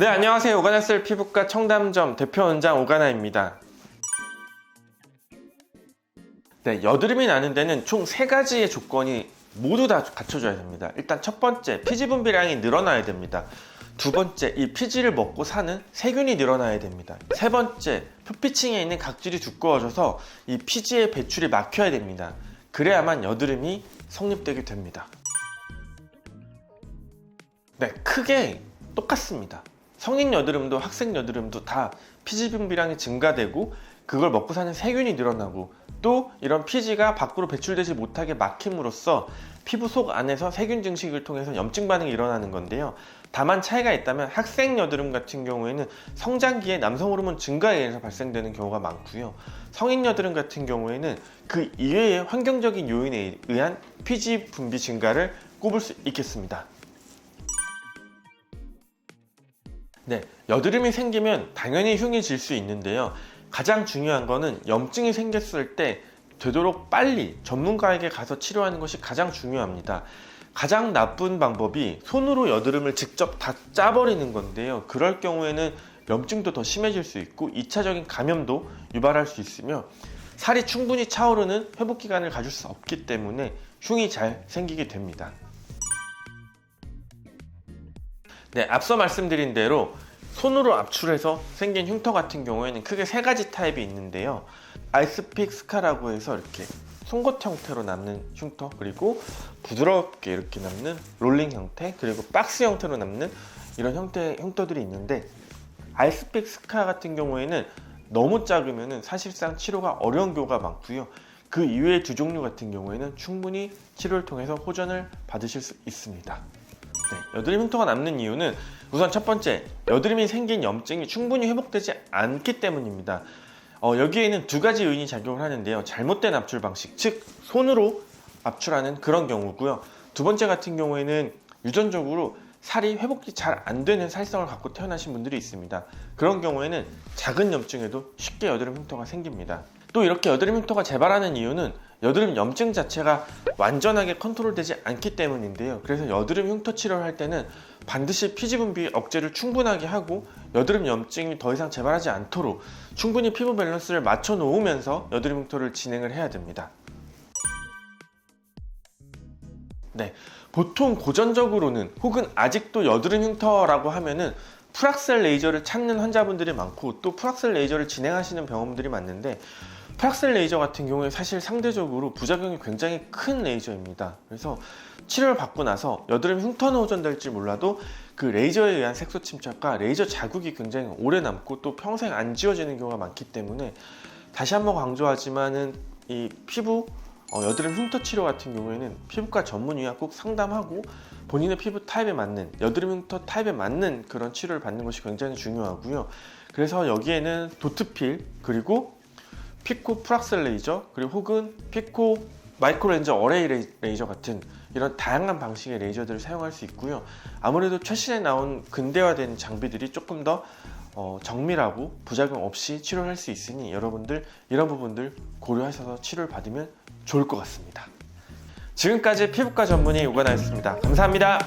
네, 안녕하세요. 오가나셀 피부과 청담점 대표원장 오가나입니다. 네, 여드름이 나는 데는 총 3가지의 조건이 모두 다 갖춰져야 됩니다. 일단 첫 번째, 피지 분비량이 늘어나야 됩니다. 두 번째, 이 피지를 먹고 사는 세균이 늘어나야 됩니다. 세 번째, 표피층에 있는 각질이 두꺼워져서 이 피지의 배출이 막혀야 됩니다. 그래야만 여드름이 성립되게 됩니다. 네, 크게 똑같습니다. 성인 여드름도 학생 여드름도 다 피지 분비량이 증가되고 그걸 먹고 사는 세균이 늘어나고 또 이런 피지가 밖으로 배출되지 못하게 막힘으로써 피부 속 안에서 세균 증식을 통해서 염증 반응이 일어나는 건데요. 다만 차이가 있다면 학생 여드름 같은 경우에는 성장기에 남성 호르몬 증가에 의해서 발생되는 경우가 많고요. 성인 여드름 같은 경우에는 그 이외의 환경적인 요인에 의한 피지 분비 증가를 꼽을 수 있겠습니다. 네, 여드름이 생기면 당연히 흉이 질 수 있는데요. 가장 중요한 거는 염증이 생겼을 때 되도록 빨리 전문가에게 가서 치료하는 것이 가장 중요합니다. 가장 나쁜 방법이 손으로 여드름을 직접 다 짜버리는 건데요. 그럴 경우에는 염증도 더 심해질 수 있고 2차적인 감염도 유발할 수 있으며 살이 충분히 차오르는 회복 기간을 가질 수 없기 때문에 흉이 잘 생기게 됩니다. 네, 앞서 말씀드린 대로 손으로 압출해서 생긴 흉터 같은 경우에는 크게 3가지 타입이 있는데요. 아이스픽 스카라고 해서 이렇게 송곳 형태로 남는 흉터, 그리고 부드럽게 이렇게 남는 롤링 형태, 그리고 박스 형태로 남는 이런 형태의 흉터들이 있는데, 아이스픽 스카 같은 경우에는 너무 작으면 사실상 치료가 어려운 경우가 많고요. 그 이외의 두 종류 같은 경우에는 충분히 치료를 통해서 호전을 받으실 수 있습니다. 네, 여드름 흉터가 남는 이유는 우선 첫 번째, 여드름이 생긴 염증이 충분히 회복되지 않기 때문입니다. 여기에는 2가지 요인이 작용을 하는데요. 잘못된 압출 방식, 즉 손으로 압출하는 그런 경우고요. 두 번째 같은 경우에는 유전적으로 살이 회복이 잘 안 되는 살성을 갖고 태어나신 분들이 있습니다. 그런 경우에는 작은 염증에도 쉽게 여드름 흉터가 생깁니다. 또 이렇게 여드름 흉터가 재발하는 이유는 여드름 염증 자체가 완전하게 컨트롤되지 않기 때문인데요. 그래서 여드름 흉터 치료를 할 때는 반드시 피지 분비 억제를 충분하게 하고 여드름 염증이 더 이상 재발하지 않도록 충분히 피부 밸런스를 맞춰 놓으면서 여드름 흉터를 진행을 해야 됩니다. 네, 보통 고전적으로는 혹은 아직도 여드름 흉터라고 하면은 프락셀 레이저를 찾는 환자분들이 많고 또 프락셀 레이저를 진행하시는 병원들이 많은데, 프락셀 레이저 같은 경우에 사실 상대적으로 부작용이 굉장히 큰 레이저입니다. 그래서 치료를 받고 나서 여드름 흉터는 호전될지 몰라도 그 레이저에 의한 색소 침착과 레이저 자국이 굉장히 오래 남고 또 평생 안 지워지는 경우가 많기 때문에, 다시 한번 강조하지만은 이 피부 여드름 흉터 치료 같은 경우에는 피부과 전문의와 꼭 상담하고 본인의 피부 타입에 맞는, 여드름 흉터 타입에 맞는 그런 치료를 받는 것이 굉장히 중요하고요. 그래서 여기에는 도트필, 그리고 피코 프락셀 레이저, 그리고 혹은 피코 마이크로 렌저 어레이 레이저 같은 이런 다양한 방식의 레이저들을 사용할 수 있고요. 아무래도 최신에 나온 근대화된 장비들이 조금 더 정밀하고 부작용 없이 치료를 할 수 있으니 여러분들 이런 부분들 고려하셔서 치료를 받으면 좋을 것 같습니다. 지금까지 피부과 전문의 오가나였습니다. 감사합니다.